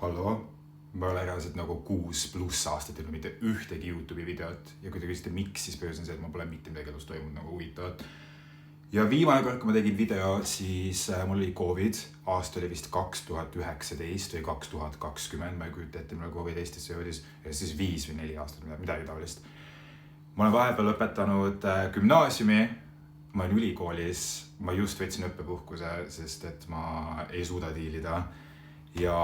hallo, ma olen reaalselt nagu 6+ aastat teinud mitte ühtegi YouTube'i videot ja kui te küsite miks, siis põhjus on see, et ma pole mitte midagi elus toimunud nagu huvitavat. Ja viimane kord, kui ma tegin video, siis mul oli COVID, aasta oli vist 2019 või 2020, ma ei kujuta ette, millal COVID Eestisse jõudis, ja siis 5 või 4 aastat, midagi taolist. Ma olen vahepeal lõpetanud gümnaasiumi, ma olen ülikoolis, ma just võtsin õppepuhkuse, sest et ma ei suuda diilida ja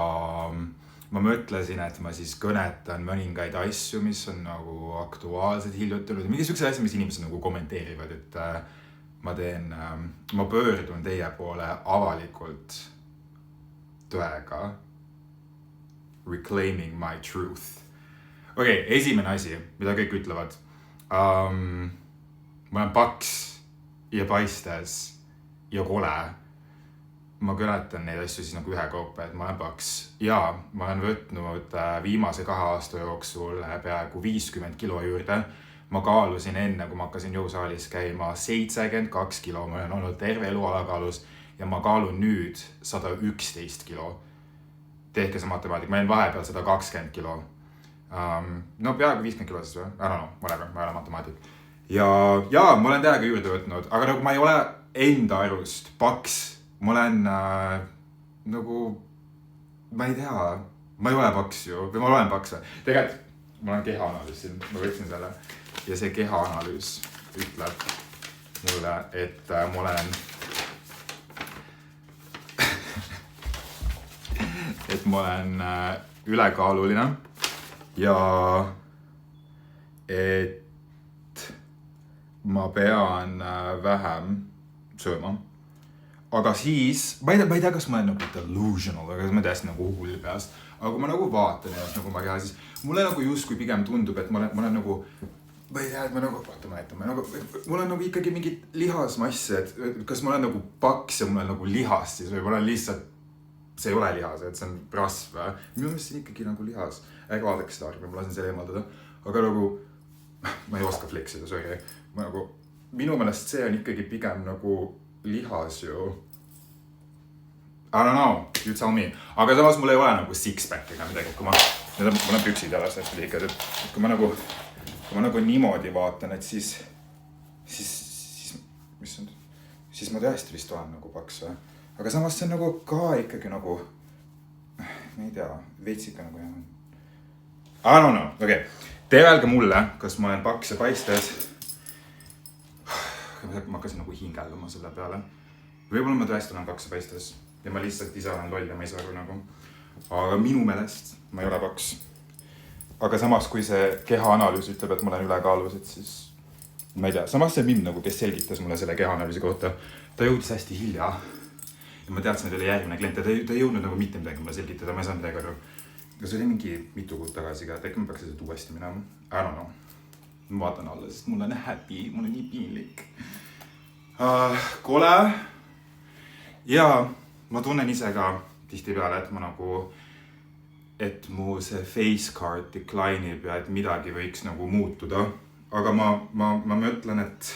ma mõtlesin, et ma siis kõnetan mõningaid asju, mis on nagu aktuaalsed hiljutunud ja mingi siukse asja, mis inimesed nagu kommenteerivad, et ma pöördun teie poole avalikult tõega. Reclaiming my truth. Okei, esimene asi, mida kõik ütlevad. Ma olen paks ja paistes ja kole. Ma kõnetan neid asju siis nagu ühekaupa, et ma olen paks. Ja ma olen võtnud viimase 2 aasta jooksul peaaegu 50 kilo juurde. Ma kaalusin enne, kui ma hakkasin jõusaalis käima 72 kilo, ma olen olnud terve elu alakaalus ja ma kaalun nüüd 111 kilo. Tehke see matemaatik, ma olen vahepeal 120 kilo. No peaaegu 50 kilo siis või? Whatever, ma ei ole matemaatik. Ja ma olen täiega juurde võtnud, aga nagu ma ei ole enda arust paks. Ma olen nagu, ma ei tea, ma ei ole paks ju, või ma olen paks või? Tegelikult, ma olen kehaanalüüs siin, ma võtsin selle. Ja see kehaanalüüs ütleb mulle, et ma olen et ma olen ülekaaluline ja et ma pean vähem sööma. Aga siis, ma ei tea, kas ma olen nagu delusional, aga ma täiesti nagu hull peast. Aga kui ma nagu vaatan ennast nagu ma keha, siis mulle nagu justkui pigem tundub, et ma olen nagu ma ei tea, et ma nagu, mul on nagu ikkagi mingid lihasmassi, et kas ma olen nagu paks ja mul on nagu lihas siis või ma olen lihtsalt, see ei ole lihas, et see on rasv. Minu meelest see on ikkagi nagu lihas. Äge vaadake seda argi, ma lasen selle eemaldada. Aga nagu, ma ei oska fleksida, sorry. Ma nagu, minu meelest see on ikkagi pigem nagu lihas ju. I don't know, you tell me. Aga samas mul ei ole nagu six-pack ega midagi, kui mul on püksid jalas, et kui ma nagu niimoodi vaatan, et siis ma tõesti vist olen nagu paks või. Aga samas see on nagu ka ikkagi nagu, ma ei tea, veitsika nagu jah. I don't know, okei. Te öelge mulle, kas ma olen paks ja paistes. Ma hakkasin nagu hingeldama selle peale. Võib-olla ma tõesti olen paks ja paistes. Ja ma lihtsalt ise olen loll ja ma ei saa aru nagu. Aga minu meelest ma ei ole paks. Aga samas, kui see kehaanalüüs ütleb, et ma olen ülekaalus, et siis ma ei tea. Samas see mind nagu, kes selgitas mulle selle kehaanalüüsi kohta, ta jõudis hästi hilja. Ja ma teadsin, et oli järgmine klient ja ta ei jõudnud nagu mitte midagi mulle selgitada, ma ei saanud midagi aru. Kas oli mingi mitu kuud tagasi ka, et äkki ma peaks seda uuesti minema. I don't know. Ma vaatan alla, sest mul on happy, mul on nii piinlik. Kole. Ja ma tunnen ise ka tihti peale, et ma nagu et mu see face card decline'ib ja et midagi võiks nagu muutuda. Aga ma mõtlen, et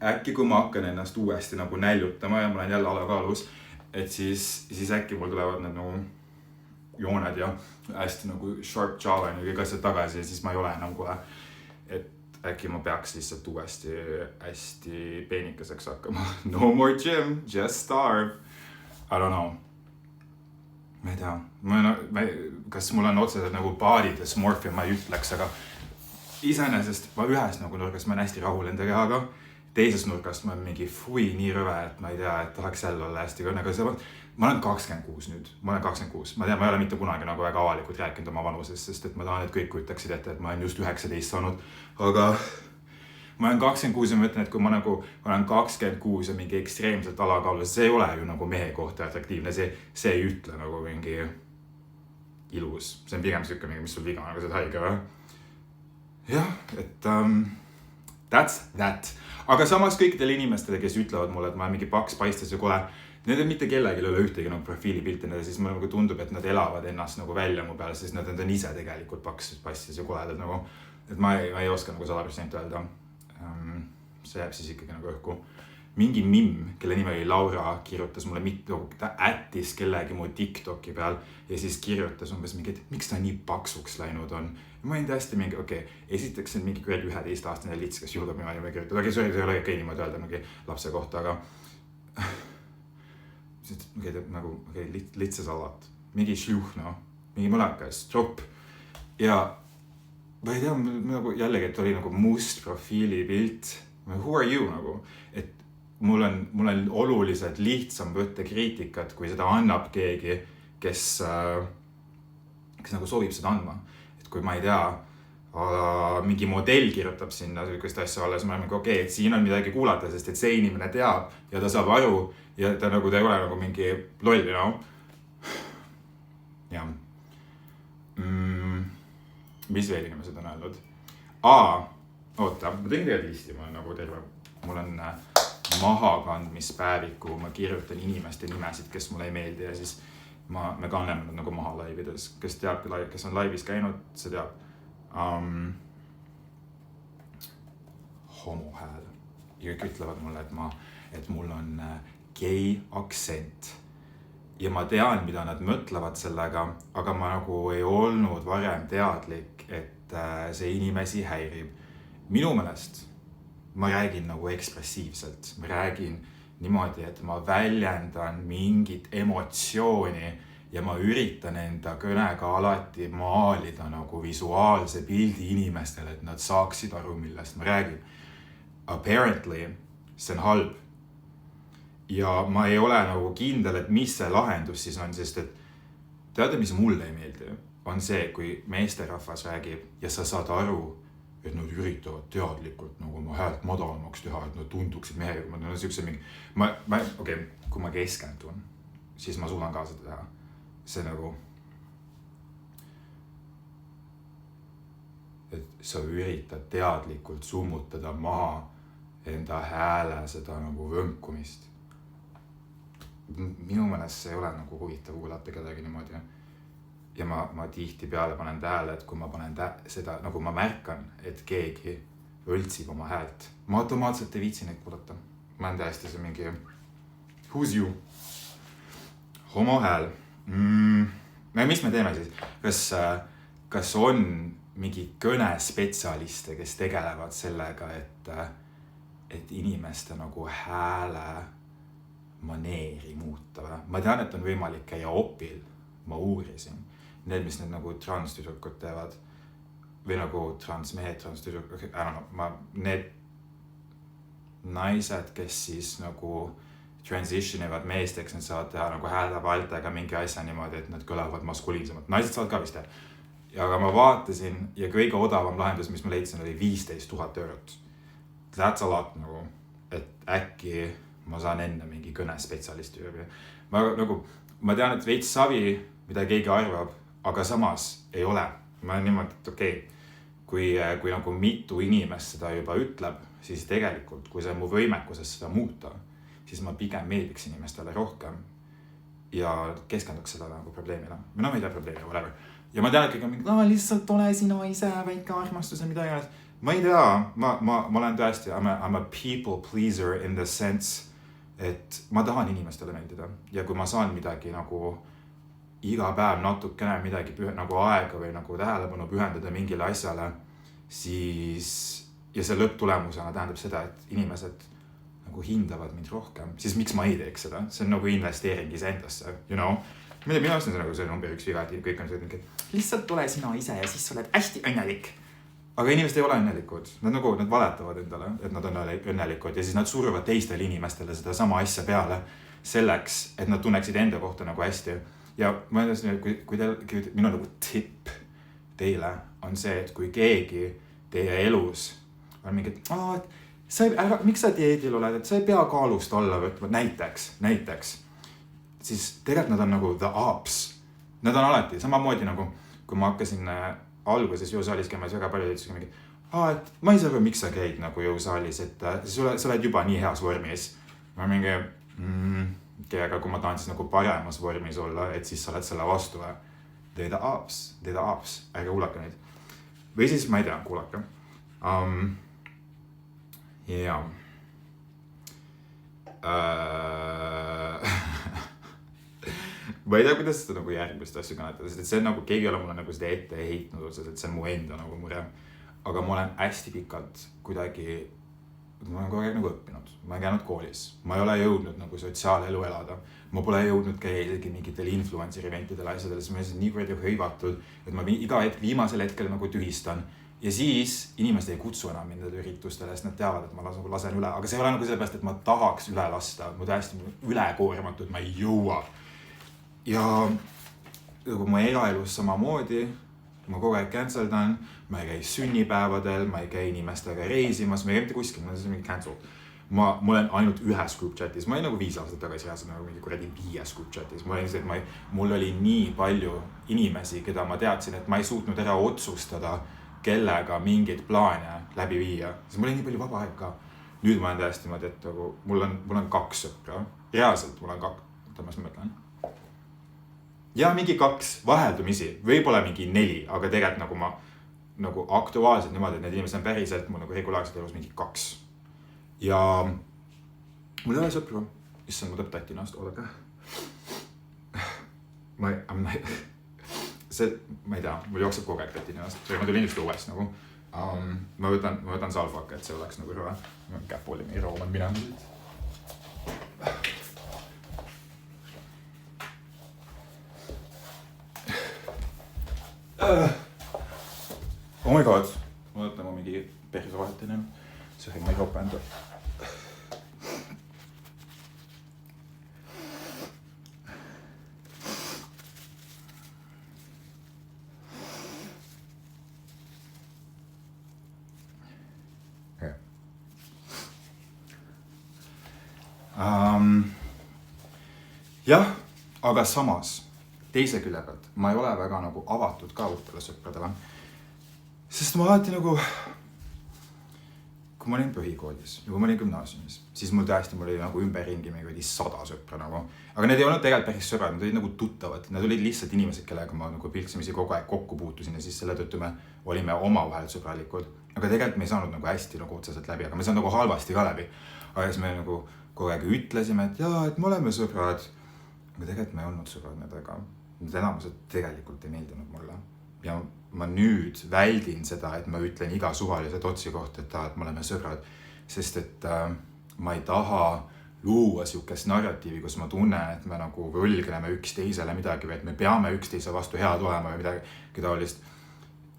äkki kui ma hakkan ennast uuesti nagu näljutama ja ma olen jälle alakaalus, et siis äkki mul tulevad need nagu jooned ja hästi nagu sharp jawline ja kõik asjad tagasi ja siis ma ei ole enam kohe. Et äkki ma peaks lihtsalt uuesti hästi peenikeseks hakkama. No more gym, just starve. I don't know. Ma ei tea, kas mul on otseselt nagu body dysmorphia, ma ei ütleks, aga iseenesest ma ühes nagu nurgast ma olen hästi rahul enda kehaga, teises nurgast ma olen mingi nii rõve, et ma ei tea, et tahaks jälle olla hästi kõne, aga ma olen 26 nüüd, ma olen 26, ma tean, ma ei ole mitte kunagi nagu väga avalikult rääkinud oma vanusest, sest et ma tahan, et kõik kujutaksid ette, et ma olen just 19 saanud, aga ma olen 26 ja ma ütlen, et kui ma olen 26 ja mingi ekstreemselt alakaalus, see ei ole ju nagu mehe kohta atraktiivne, see ei ütle nagu mingi ilus. See on pigem siuke mingi, mis sul viga on, aga see on haige või? Jah, et that's that. Aga samas kõikidele inimestele, kes ütlevad mulle, et ma olen mingi paks, paistes ja kole, need on mitte kellegi üle ühtegi nagu profiilipilti, siis mulle nagu tundub, et nad elavad ennast nagu välja mu peale, sest nad on ise tegelikult paks, paistes ja koledad nagu, et ma ei oska nagu 100% öelda. See jääb siis ikkagi nagu õhku. mingi mimm, kelle nimi oli Laura, kirjutas mulle ta ättis kellegi mu TikToki peal ja siis kirjutas umbes mingi, et miks ta nii paksuks läinud on. Ja ma olin täiesti mingi, esiteks see on mingi 11-aastane lits, kes julgeb niimoodi kirjutada. See ei ole okei niimoodi öelda mingi lapse kohta, aga lihtsa salat, mingi šluh, mingi mõlekas, tropp. Ja ma ei tea, nagu jällegi, et oli nagu must profiilipilt. Who are you nagu? Et mul on oluliselt lihtsam võtta kriitikat, kui seda annab keegi, kes nagu soovib seda andma. Et kui ma ei tea, mingi modell kirjutab sinna sellist asja alles, ma olen nagu et siin on midagi kuulata, sest et see inimene teab ja ta saab aru ja ta ei ole nagu mingi loll, Ja. Mis veel inimesed on öelnud? Oota, ma tegin tegelikult listi, ma olen nagu terve. Mul on mahakandmispäeviku, ma kirjutan inimeste nimesid, kes mulle ei meeldi ja siis me kanneme nad nagu maha laivides. Kes teab, kes on laivis käinud, see teab. Homohääl. Ja kõik ütlevad mulle, et mul on gei aktsent. Ja ma tean, mida nad mõtlevad sellega, aga ma nagu ei olnud varem teadlik, et see inimesi häirib. Minu meelest ma räägin nagu ekspressiivselt. Ma räägin niimoodi, et ma väljendan mingit emotsiooni ja ma üritan enda kõnega alati maalida nagu visuaalse pildi inimestele, et nad saaksid aru, millest ma räägin. Apparently, see on halb. Ja ma ei ole nagu kindel, et mis see lahendus siis on, sest et teada, mis mulle ei meeldi, on see, kui meesterahvas räägib ja sa saad aru, et nad üritavad teadlikult nagu oma häält madalamaks teha, et nad tunduksid mehega. Ma olen siukse mingi, kui ma keskendun, siis ma suudan ka seda teha. See nagu, et sa üritad teadlikult summutada maha enda hääle seda nagu võnkumist. Minu meelest see ei ole nagu huvitav kuulata kedagi niimoodi. Ja ma tihti peale panen tähele, et kui ma panen seda, nagu ma märkan, et keegi võltsib oma häält. Ma automaatselt ei viitsi neid kuulata. Ma olen täiesti see mingi, who's you? Homo hääl. Mis me teeme siis? Kas on mingi kõnespetsialiste, kes tegelevad sellega, et inimeste nagu hääle maneeri muuta? Ma tean, et on võimalik käia opil. Ma uurisin. Need, mis need nagu transtüdrukud teevad. Või nagu transmehed, transtüdrukud. Need naised, kes siis nagu transitionivad meesteks, need saavad teha nagu häälevaaltega mingi asja niimoodi, et nad kõlavad maskuliinsemalt. Naised saavad ka vist teha. Ja aga ma vaatasin ja kõige odavam lahendus, mis ma leidsin, oli 15 000 eurot. That's a lot nagu, et äkki ma saan enne mingi kõnespetsialisti juurde. Ma tean, et veits savi, mida keegi arvab, aga samas ei ole. Ma olen niimoodi, et kui nagu mitu inimest seda juba ütleb, siis tegelikult, kui see mu võimekuses seda muuta, siis ma pigem meeldiks inimestele rohkem ja keskenduks seda nagu probleemile. Ma ei tea probleemi, whatever. Ja ma tean, et kõik on mingi, lihtsalt ole sina ise, väike armastus ja mida iganes. Ma ei tea, ma olen tõesti, I'm a people pleaser in the sense, et ma tahan inimestele meeldida ja kui ma saan midagi nagu iga päev natukene midagi nagu aega või nagu tähelepanu pühendada mingile asjale, siis ja see lõpptulemusena tähendab seda, et inimesed nagu hindavad mind rohkem, siis miks ma ei teeks seda? See on nagu investeering iseendasse, you know? Minu arust on see nagu see number 1 viga, et kõik on see, et lihtsalt tule sina ise ja siis sa oled hästi õnnelik. Aga inimesed ei ole õnnelikud. Nad valetavad endale, et nad on õnnelikud ja siis nad suruvad teistele inimestele seda sama asja peale selleks, et nad tunneksid enda kohta nagu hästi. Ja ma ütlesin, kui minu nagu tipp teile on see, et kui keegi teie elus on mingi, miks sa dieedil oled, et sa ei pea kaalust olla võtma, näiteks, siis tegelikult nad on nagu the ops. Nad on alati samamoodi nagu, kui ma hakkasin alguses jõusaalis käimas väga palju ütlesin mingi, et ma ei saa, miks sa käid nagu jõusaalis, et sa oled juba nii heas vormis. Ma mingi, aga kui ma tahan siis nagu paremas vormis olla, et siis sa oled selle vastu. They're the ops, ärge kuulake neid. Või siis ma ei tea, kuulake. ma ei tea, kuidas seda nagu järgmist asja kannatada, sest et see on nagu, keegi ei ole mulle nagu seda ette heitnud otseselt, see on mu enda nagu mure. Aga ma olen hästi pikalt kuidagi, ma olen kogu aeg nagu õppinud, ma olen käinud koolis, ma ei ole jõudnud nagu sotsiaalelu elada. Ma pole jõudnud käia isegi mingitel influencer eventidel asjadel, siis ma olen nii kuradi hõivatud, et ma iga hetk viimasel hetkel nagu tühistan. Ja siis inimesed ei kutsu enam nendele üritustele, sest nad teavad, et ma lasen üle. Aga see ei ole nagu sellepärast, et ma tahaks üle lasta. Mu täiesti ülekoormatud, ma ei jõua. Ja nagu mu eraelus samamoodi, ma kogu aeg canceldan, ma ei käi sünnipäevadel, ma ei käi inimestega reisimas, ma ei käi mitte kuskil, ma olen mingi cancel. Ma olen ainult ühes group chatis, ma olin nagu 5 aastat tagasi reaalselt nagu mingi kuradi 5 group chatis. Mul oli nii palju inimesi, keda ma teadsin, et ma ei suutnud ära otsustada, kellega mingeid plaane läbi viia. Siis mul oli nii palju vaba aeg ka. Nüüd ma olen täiesti niimoodi, et nagu, mul on 2 sõpra. Reaalselt mul on 2, ma mõtlen. Ja mingi 2 vaheldumisi, võib-olla mingi 4, aga tegelikult nagu ma nagu aktuaalselt niimoodi, et need inimesed on päriselt mul nagu regulaarselt elus mingi 2. Ja mul ei ole sõpru, issand, ma tõpp tatti ennast, oodake. Ma ei tea, mul jookseb kogu aeg tatti ennast, ma tulin just uuest nagu. Ma võtan salvaka, et see oleks nagu rõve. Käpp oli mingi roomad minema. Oh my god, ma võtan mu mingi perse vahetine. See ma ei ropa enda. Jah, aga samas teise külje pealt ma ei ole väga nagu avatud ka uutele sõpradele. Sest ma alati nagu, kui ma olin põhikoolis ja kui ma olin gümnaasiumis, siis mul oli nagu ümberringi mingi 100 sõpra nagu. Aga need ei olnud tegelikult päris sõbrad, need olid nagu tuttavad. Need olid lihtsalt inimesed, kellega ma nagu pilksimisi kogu aeg kokku puutusin ja siis selle tõttu me olime omavahel sõbralikud. Aga tegelikult me ei saanud nagu hästi nagu otseselt läbi, aga me saanud nagu halvasti ka läbi. Aga siis me nagu kogu aeg ütlesime, et jaa, et me oleme sõbrad. Aga tegelikult me ei olnud sõbrad nendega. Need enamused tegelikult ei meeldinud mulle. Ja ma nüüd väldin seda, et ma ütlen iga suvalise otsi kohta, et me oleme sõbrad. Sest et ma ei taha luua siukest narratiivi, kus ma tunnen, et me nagu võlgneme üksteisele midagi või et me peame üksteise vastu head olema või midagi taolist.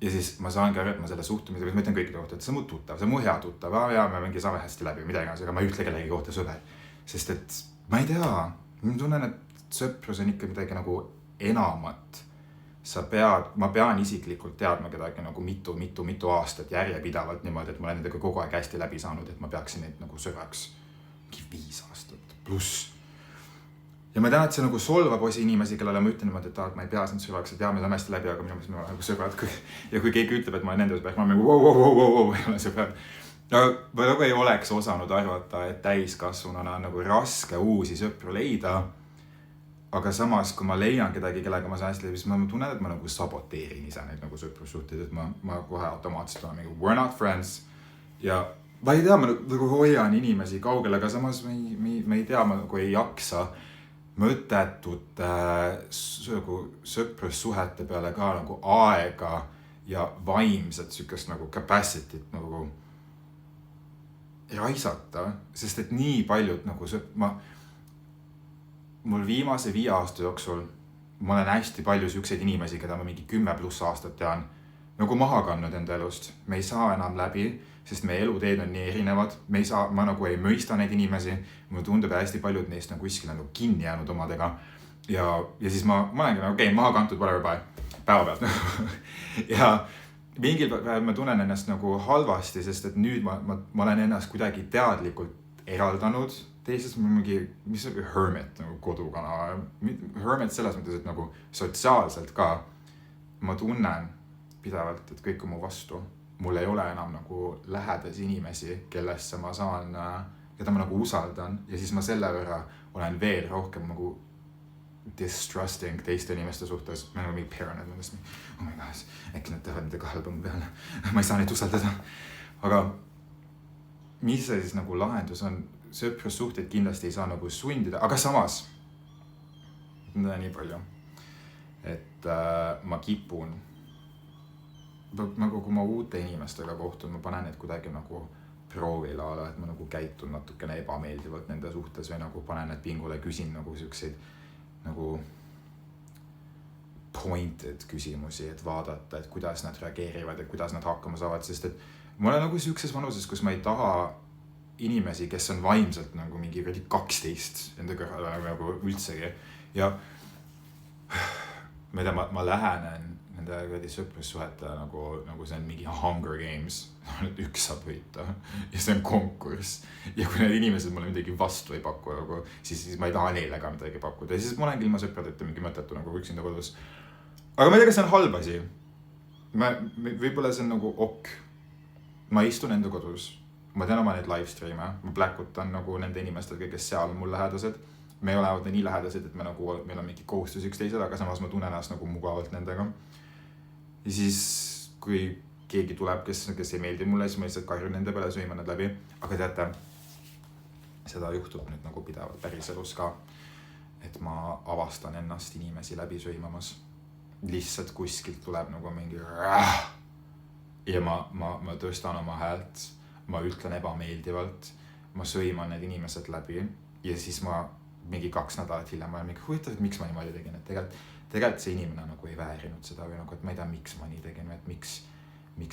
Ja siis ma saangi aru, et ma selle suhtumise, ma ütlen kõikide kohta, et see on mu tuttav, see on mu hea tuttav, ja me mingi saame hästi läbi midagi, aga ma ei ütle kellegi kohta sõber. Sest et ma ei tea, ma tunnen, et sõprus on ikka midagi nagu enamat. Ma pean isiklikult teadma kedagi nagu mitu aastat järjepidavalt niimoodi, et ma olen nendega kogu aeg hästi läbi saanud, et ma peaksin neid nagu sõbraks 5 aastat pluss. Ja ma tean, et see nagu solvab osi inimesi, kellele ma ütlen niimoodi, et ma ei pea sind sõbraks, et me oleme hästi läbi, aga minu meelest me oleme nagu sõbrad. Ja kui keegi ütleb, et ma olen nende sõbrad, ma olen nagu wow, ei ole sõbrad. Ma nagu ei oleks osanud arvata, et täiskasvununa on nagu raske uusi sõpru leida. Aga samas, kui ma leian kedagi, kellega ma saan hästi läbi, siis ma tunnen, et ma nagu saboteerin ise neid nagu sõprussuhteid, et ma kohe automaatselt olen mingi we're not friends. Ja ma ei tea, ma nagu hoian inimesi kaugel, aga samas ma ei tea, ma nagu ei jaksa mõttetut sõprussuhete peale ka nagu aega ja vaimset sükest nagu capacity't nagu raisata, sest et nii paljud nagu mul viimase 5 aasta jooksul ma olen hästi palju siukseid inimesi, keda ma mingi 10+ aastat tean nagu maha kandnud enda elust. Me ei saa enam läbi, sest meie eluteed on nii erinevad. Ma nagu ei mõista neid inimesi. Mulle tundub, et hästi paljud neist on kuskil nagu kinni jäänud omadega. Ja siis ma olengi nagu okei, maha kantud, päeva pealt. Ja mingil päeval ma tunnen ennast nagu halvasti, sest et nüüd ma olen ennast kuidagi teadlikult eraldanud. Teisest ma mingi, mis on hermit nagu kodukana. Hermit selles mõttes, et nagu sotsiaalselt ka ma tunnen pidevalt, et kõik on mu vastu. Mul ei ole enam nagu lähedasi inimesi, kellesse ma saan, keda ma nagu usaldan. Ja siis ma selle võrra olen veel rohkem nagu distrusting teiste inimeste suhtes. Ma olen mingi paranoid mõndest. Oh my gosh, äkki nad teevad midagi halba mu peale. Ma ei saa neid usaldada. Aga mis see siis nagu lahendus on? sõprussuhteid kindlasti ei saa nagu sundida, aga samas nii palju, et ma kipun nagu kui ma uute inimestega kohtun, ma panen need kuidagi nagu proovile ala, et ma nagu käitun natukene ebameeldivalt nende suhtes või nagu panen need pingule, küsin nagu siukseid nagu pointed küsimusi, et vaadata, et kuidas nad reageerivad, et kuidas nad hakkama saavad, sest et ma olen nagu siukses vanuses, kus ma ei taha inimesi, kes on vaimselt nagu mingi 12 enda kõrval nagu üldsegi ja ma ei tea, ma lähenen nende sõprussuhete nagu see on mingi Hunger Games, üks saab võita ja see on konkurss ja kui need inimesed mulle midagi vastu ei paku, nagu, siis ma ei taha neile ka midagi pakkuda ja siis ma olengi ilma sõpradeta mingi mõttetu nagu üksinda kodus. Aga ma ei tea, kas see on halb asi. Võib-olla see on nagu ma istun enda kodus, ma teen oma neid live streame, ma pläkutan nagu nende inimestega, kes seal on mul lähedased. Me ei ole nii lähedased, et meil on mingi kohustus üksteisele, aga samas ma tunnen ennast nagu mugavalt nendega. Ja siis, kui keegi tuleb, kes ei meeldi mulle, siis ma lihtsalt karjun nende peale, sõiman nad läbi. Aga teate, seda juhtub nüüd nagu pidevalt päriselus ka, et ma avastan ennast inimesi läbi sõimamas. Lihtsalt kuskilt tuleb nagu mingi ja ma tõstan oma häält, ma ütlen ebameeldivalt, ma sõiman need inimesed läbi ja siis ma mingi 2 nädalat hiljem ma olen mingi huvitav, et miks ma niimoodi tegin, et tegelikult see inimene nagu ei väärinud seda või nagu, et ma ei tea, miks ma nii tegin, et miks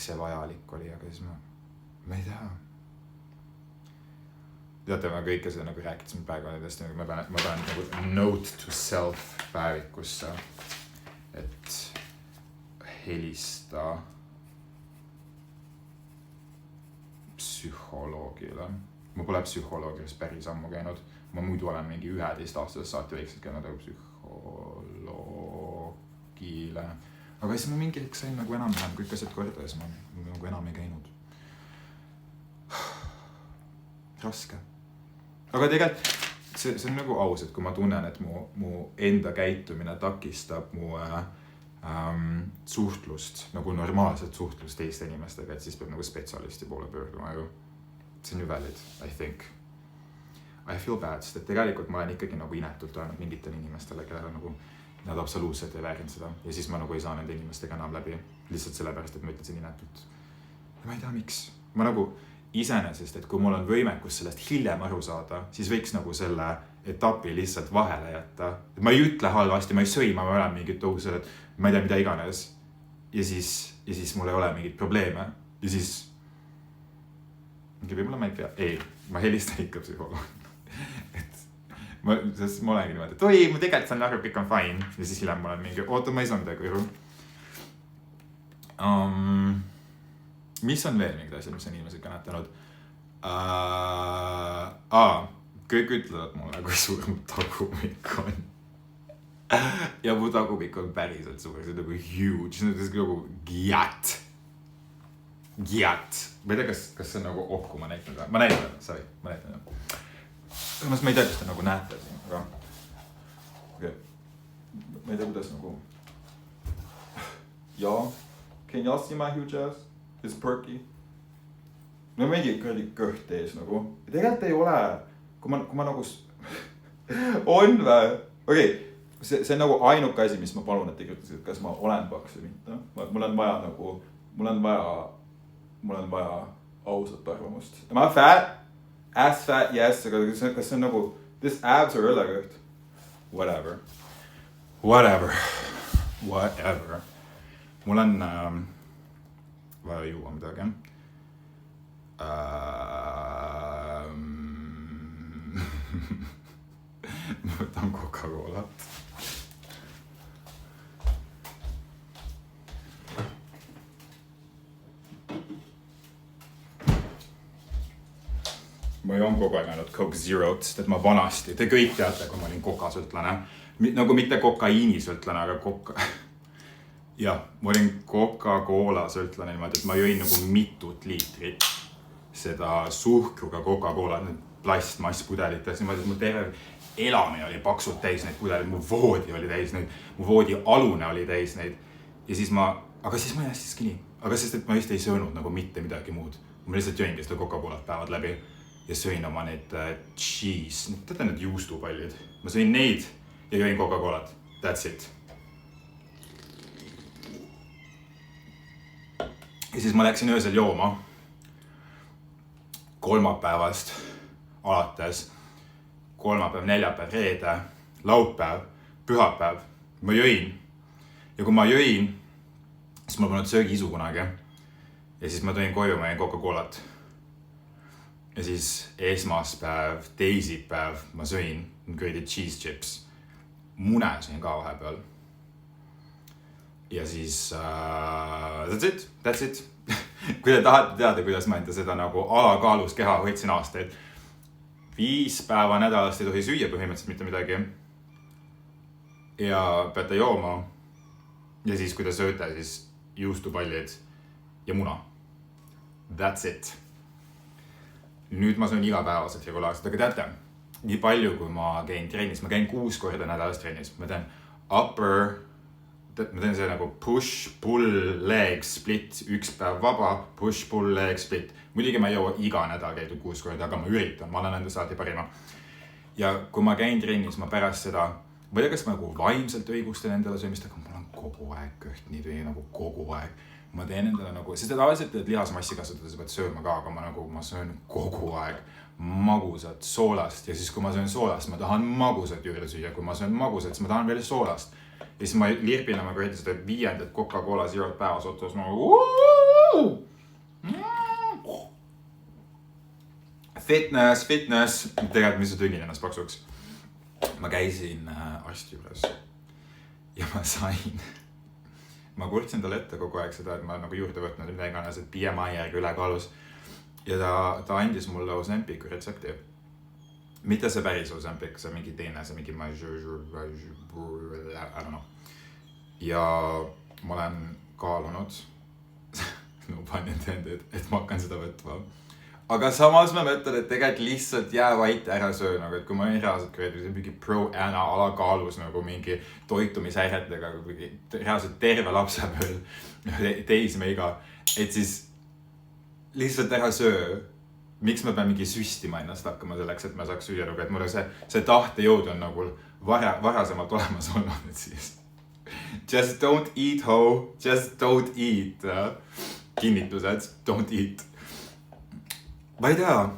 see vajalik oli, aga siis ma ei tea. Teate, ma kõike seda nagu rääkisin praegu nendest, ma pean nagu note to self päevikusse, et helista psühholoogile. Ma pole psühholoogias päris ammu käinud. Ma muidu olen mingi 11 aastast saati väikselt käinud nagu psühholoogile. Aga siis ma mingi hetk sain nagu enam kõik asjad korda ja siis ma nagu enam ei käinud. Raske. Aga tegelikult see on nagu aus, et kui ma tunnen, et mu enda käitumine takistab mu suhtlust, nagu normaalset suhtlust teiste inimestega, et siis peab nagu spetsialisti poole pöörduma ju. See on ju valid, I think. I feel bad, sest et tegelikult ma olen ikkagi nagu inetult öelnud mingitele inimestele, kellele nagu nad absoluutselt ei väärinud seda ja siis ma nagu ei saa nende inimestega enam läbi lihtsalt sellepärast, et ma ütlesin inetult. Ja ma ei tea, miks. Ma nagu iseenesest, et kui mul on võimekus sellest hiljem aru saada, siis võiks nagu selle etapi lihtsalt vahele jätta. Et ma ei ütle halvasti, ma ei sõima, ma olen mingid tõused, et ma ei tea, mida iganes. Ja siis mul ei ole mingid probleeme. Ja siis võib-olla ma ei pea. Ei, ma helistan ikka psühholoog. Sest ma olengi niimoodi, et oi, ma tegelikult saan aru, kõik on fine. Ja siis hiljem ma olen mingi, oota, ma ei saanud midagi aru. Mis on veel mingid asjad, mis on inimesed kannatanud? Kõik ütlevad mulle, kui suur mu tagumik on. Ja mu tagumik on päriselt suur, see on nagu huge, see on nagu giat. Ma ei tea, kas see on nagu kui ma näitan. Ma näitan. Samas ma ei tea, kas te nagu näete siin, aga okay. Ma ei tea, kuidas nagu can y'all see my huge ass? It's perky. No mingi kõht ees nagu. Ja tegelikult ei ole, kui ma nagu on või? Okei, see on nagu ainuke asi, mis ma palun, et te kirjutasid, kas ma olen paks või mitte. Mul on vaja ausat arvamust. Am I fat? Ass fat, yes, aga kas see on nagu this abs or õlekõht? Whatever. Mul on vaja juua midagi. Ma võtan Coca-Colat. Ma joon kogu aeg ainult Coke Zero't, sest et ma vanasti, te kõik teate, kui ma olin kokasõltlane. Nagu mitte kokaiinisõltlane, aga kokka. Jah, ma olin Coca-Cola sõltlane niimoodi, et ma jõin nagu mitut liitrit seda suhkruga Coca-Cola, need plastmasspudelitest niimoodi, et mu terve elamine oli paksult täis neid pudelid, mu voodi oli täis neid, mu voodi alune oli täis neid. Ja siis aga siis ma ei hästi skini. Aga sest, et ma just ei söönud nagu mitte midagi muud. Ma lihtsalt jõingi seda Coca-Colat päevad läbi. ja sõin oma need cheese, teate need juustupallid, ma sõin neid ja jõin Coca-Colat, that's it. Ja siis ma läksin öösel jooma kolmapäevast alates, kolmapäev, neljapäev, reede, laupäev, pühapäev, ma jõin ja kui ma jõin, siis mul polnud söögiisu kunagi ja siis ma tõin koju, ma jõin Coca-Colat ja siis esmaspäev, teisipäev ma sõin kuradi cheese chips, mune sõin ka vahepeal ja siis that's it kui te tahate teada, kuidas ma enda seda nagu alakaalus keha hoidsin aastaid, 5 päeva nädalast ei tohi süüa põhimõtteliselt mitte midagi ja peate jooma ja siis kui te sööte, siis juustupallid ja muna, that's it. Nüüd ma söön igapäevaselt regulaarselt, aga teate, nii palju kui ma käin trennis, ma käin 6 korda nädalas trennis, ma teen ma teen see nagu push, pull, leg, split, 1 päev vaba, push, pull, leg, split. Muidugi ma ei jõua iga nädal käidud 6 korda, aga ma üritan, ma olen enda saati parima. Ja kui ma käin trennis, ma pärast seda, ma ei tea, kas ma nagu vaimselt õigustan endale söömist, aga mul on kogu aeg kõht nii tühi, nagu kogu aeg. Ma teen endale nagu, sest tavaliselt et lihasmassi kasutades võid sööma ka, aga ma söön kogu aeg magusat soolast ja siis kui ma söön soolast, ma tahan magusat juurde süüa, kui ma söön magusat, siis ma tahan veel soolast. Ja siis ma lirpin oma kuradi seda 5. Coca-Cola Zero päevas otus fitness, tegelikult mis see tõngin ennast paksuks. Ma käisin arsti juures ja ma kurtsin talle ette kogu aeg seda, et ma olen nagu juurde võtnud mida iganes, et BMI järgi ülekaalus ja ta andis mulle Ozempiku retsepti. Mitte see päris Ozempik, see mingi teine, see mingi I don't know. Ja ma olen kaalunud no pun intended, et ma hakkan seda võtma. Aga samas ma mõtlen, et tegelikult lihtsalt jää vait ära söö, nagu et kui ma reaalselt kreedus, mingi pro-Anna alakaalus nagu mingi toitumishäiretega, reaalselt terve lapsepõlv teismeiga, et siis lihtsalt ära söö. Miks ma pean mingi süstima ennast hakkama selleks, et ma saaks süüa, et mul see tahtejõud on nagu varasemalt olemas olnud, et siis just don't eat, ho, just don't eat. Kinnitused, don't eat. Ma ei tea.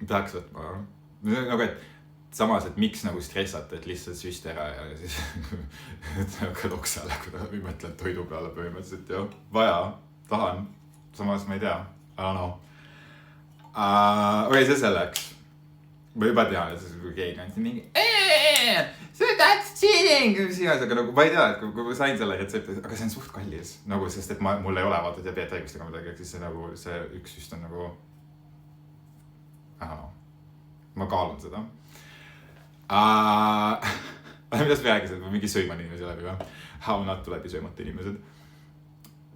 Peaks võtma. Nagu, et samas, et miks nagu stressata, et lihtsalt süsti ära ja siis ka loksale, kui ta või mõtlen toidu peale põhimõtteliselt ja vaja, tahan. Samas ma ei tea. I don't know. Okei, see selleks. Ma juba tean, et kui keegi on siin mingi that's cheating! Aga nagu ma ei tea, et kui ma sain selle retsepti, aga see on suht kallis. Nagu, sest et mul ei ole vaata diabeethaigustega midagi, siis see nagu see üks süst on nagu I don't know. Ma kaalun seda. Midas räägisid, ma mingi sööman inimesi läbi või? How not to läbi söömata inimesed.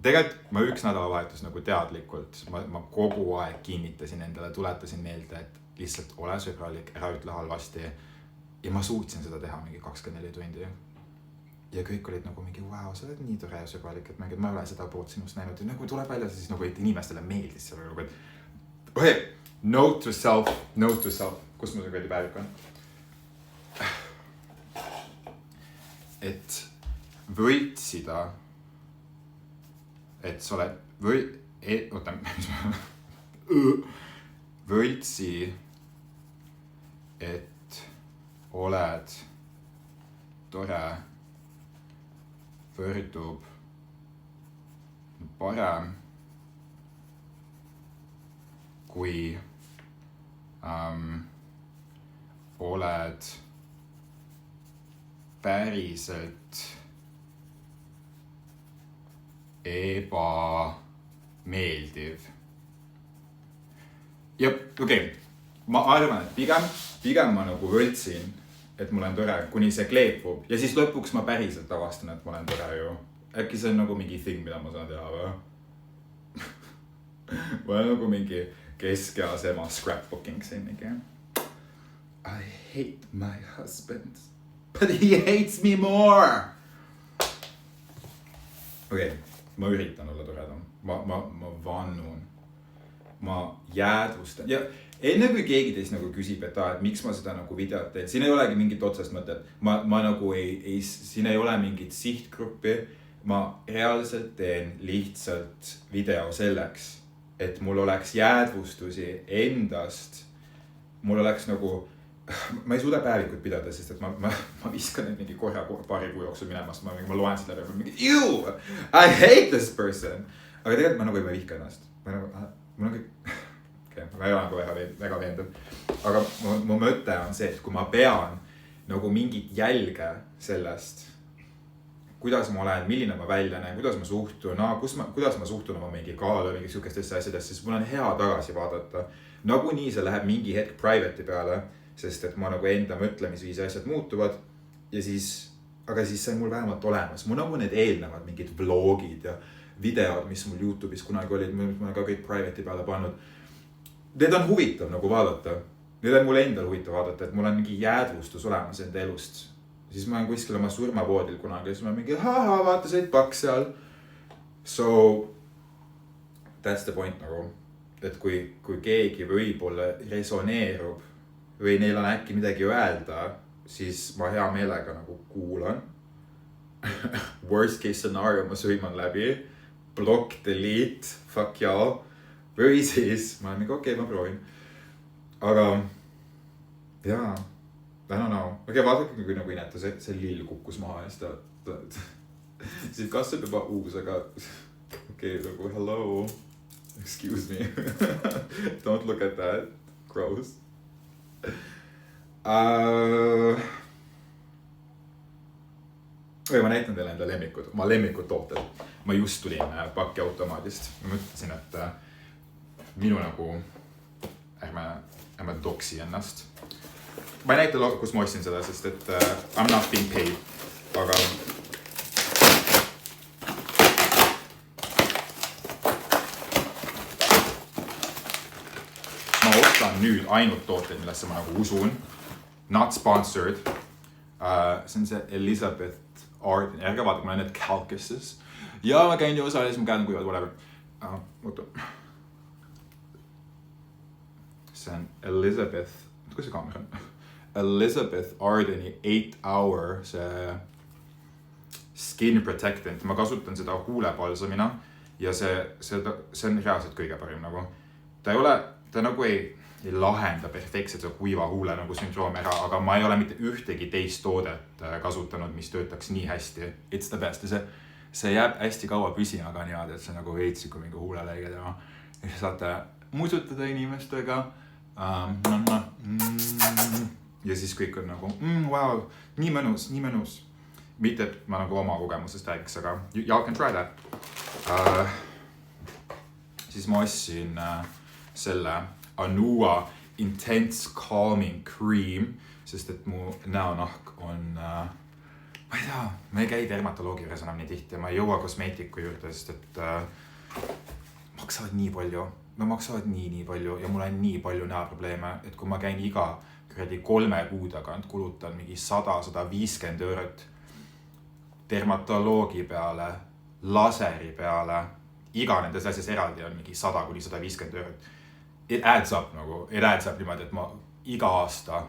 Tegelikult ma üks nädalavahetus nagu teadlikult, ma kogu aeg kinnitasin endale, tuletasin meelde, et lihtsalt ole sõbralik, ära ütle halvasti. Ja ma suutsin seda teha mingi 24 tundi. Ja kõik olid nagu mingi, wow, sa oled nii tore ja sõbralik, et ma ei ole seda poolt sinust näinud. Ja nagu tuleb välja siis nagu, et inimestele meeldis selle nagu, et okay, note to self. Kus ma see kõige päevik on? Et võitsida et sa oled võitsi, et oled tore, võrdub parem, kui oled päriselt ebameeldiv. Jep, okei. Ma arvan, et pigem ma nagu võltsin, et mul on tore, kuni see kleepub. Ja siis lõpuks ma päriselt avastan, et ma olen tore ju. Äkki see on nagu mingi thing, mida ma saan teha või? Ma olen nagu mingi keskeas ema scrapbooking siin mingi. I hate my husband, but he hates me more. Okei. Ma üritan olla toredam. Ma vannun. ma jäädvustan ja enne kui keegi teist nagu küsib, et miks ma seda nagu videot teen, siin ei olegi mingit otsest mõtet. Ma nagu siin ei ole mingit sihtgruppi. Ma reaalselt teen lihtsalt video selleks, et mul oleks jäädvustusi endast. Mul oleks nagu, ma ei suuda päevikut pidada, sest et ma viskan neid mingi korra paari kuu jooksul minemast. Ma loen seda läbi, mingi, ew, I hate this person. Aga tegelikult ma nagu ei vihka ennast. Mul on kõik, ma ei ole nagu väga veenduv. Aga mu mõte on see, et kui ma pean nagu mingit jälge sellest, kuidas ma olen, milline ma välja näen, kuidas ma suhtun, kuidas ma suhtun oma mingi kaalu, mingi sihukestesse asjadesse, siis mul on hea tagasi vaadata. Nagu nii see läheb mingi hetk private'i peale, sest et ma nagu enda mõtlemisviisi asjad muutuvad ja siis, aga siis see on mul vähemalt olemas. Mul nagu need eelnevad mingid vlogid ja videod, mis mul YouTube'is kunagi olid, ma olen ka kõik private'i peale pannud. Need on huvitav nagu vaadata. Need on mulle endal huvitav vaadata, et mul on mingi jäädvustus olemas enda elust. Siis ma olen kuskil oma surmavoodil kunagi, siis ma mingi, vaata said paks seal. So, that's the point nagu, et kui keegi võib-olla resoneerub või neil on äkki midagi öelda, siis ma hea meelega nagu kuulan. Worst case scenario ma sõiman läbi, block, delete, fuck y'all. Või siis ma olen mingi, okei, ma proovin. Aga, jaa. I don't know. Okei, vaadake kui nagu ineta, see lill kukkus maha ja siis kassab juba uus, aga okei, nagu hello, excuse me, don't look at that, gross. Ma näitan teile enda lemmikud, oma lemmikud tooted. Ma just tulin pakiautomaadist. Ma mõtlesin, et minu nagu, ärme doksi ennast. Ma ei näita, kus ma ostsin seda, sest et I'm not being paid, aga ma ostan nüüd ainult tooteid, millesse ma nagu usun. Not sponsored. See on see Elizabeth Arden. Ärge vaata, ma olen need Calcuses. Ja ma käin ju osales, ma käin kuivad, whatever. Oota. See on Elizabeth. Kus see kaamera on? Elizabeth Ardeni 8-hour see skin protectant. Ma kasutan seda huulepalsamina ja see on reaalselt kõige parim nagu. Ta nagu ei lahenda perfektselt see kuiva huule nagu sündroom ära, aga ma ei ole mitte ühtegi teist toodet kasutanud, mis töötaks nii hästi. It's the best. See jääb hästi kaua püsima, aga niimoodi, et see nagu veits kui mingi huuleleige tema. Ja saate musutada inimestega. Ja siis kõik on nagu, wow, nii mõnus. Mitte, et ma nagu oma kogemusest räägiks, aga y'all can try that. Siis ma ostsin selle Anua Intense Calming Cream, sest et mu näonahk on, ma ei tea, ma ei käi dermatoloogi juures enam nii tihti ja ma ei jõua kosmeetiku juurde, sest et maksavad nii palju. No maksavad nii palju ja mul on nii palju näoprobleeme, et kui ma käin iga 3 kuu tagant kulutan mingi 100-150 eurot dermatoloogi peale, laseri peale, iga nendes asjas eraldi on mingi 100-150 eurot. It adds up nagu, niimoodi, et ma iga aasta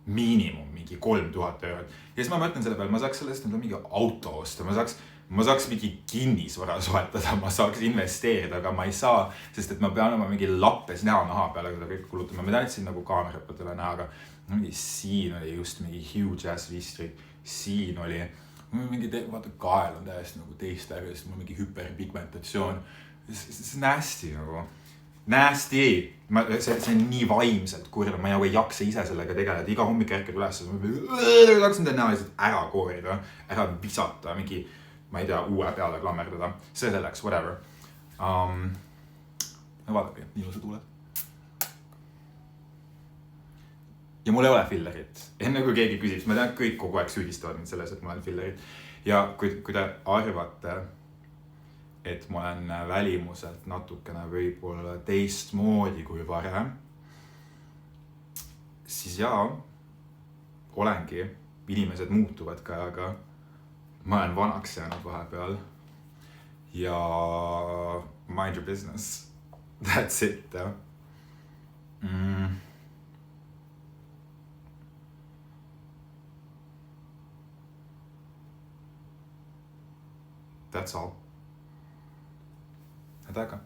miinimum mingi 3000 eurot. Ja siis ma mõtlen selle peale, ma saaks sellest mingi auto osta, ma saaks mingi kinnisvara soetada, ma saaks investeerida, aga ma ei saa, sest et ma pean oma mingi lappes näonaha peale seda kõik kulutama. Ma tean, et siin nagu kaamerapatele näha, aga siin oli just mingi huge ass vistri, siin oli mingi, vaata kael on täiesti nagu teist läbi, sest mul mingi hüperpigmentatsioon. See on nasty nagu. Nasty! See on nii vaimselt kurb, ma ei jaksa ise sellega tegeleda, iga hommik ärkad üles, ma tahaksin teha näo lihtsalt ära koorida, ära visata, mingi, ma ei tea, uue peale klammerdada, see selleks, whatever. Vaadake, nii ilusad huuled. Ja mul ei ole fillerit. Enne kui keegi küsib, ma tean, kõik kogu aeg süüdistavad mind selles, et ma olen fillerit. Ja kui te arvate, et ma olen välimuselt natukene võib-olla teistmoodi kui varem, siis jaa, olengi, inimesed muutuvad ka, aga ma olen vanaks jäänud vahepeal ja mind your business. That's it jah. That's all. Head aega.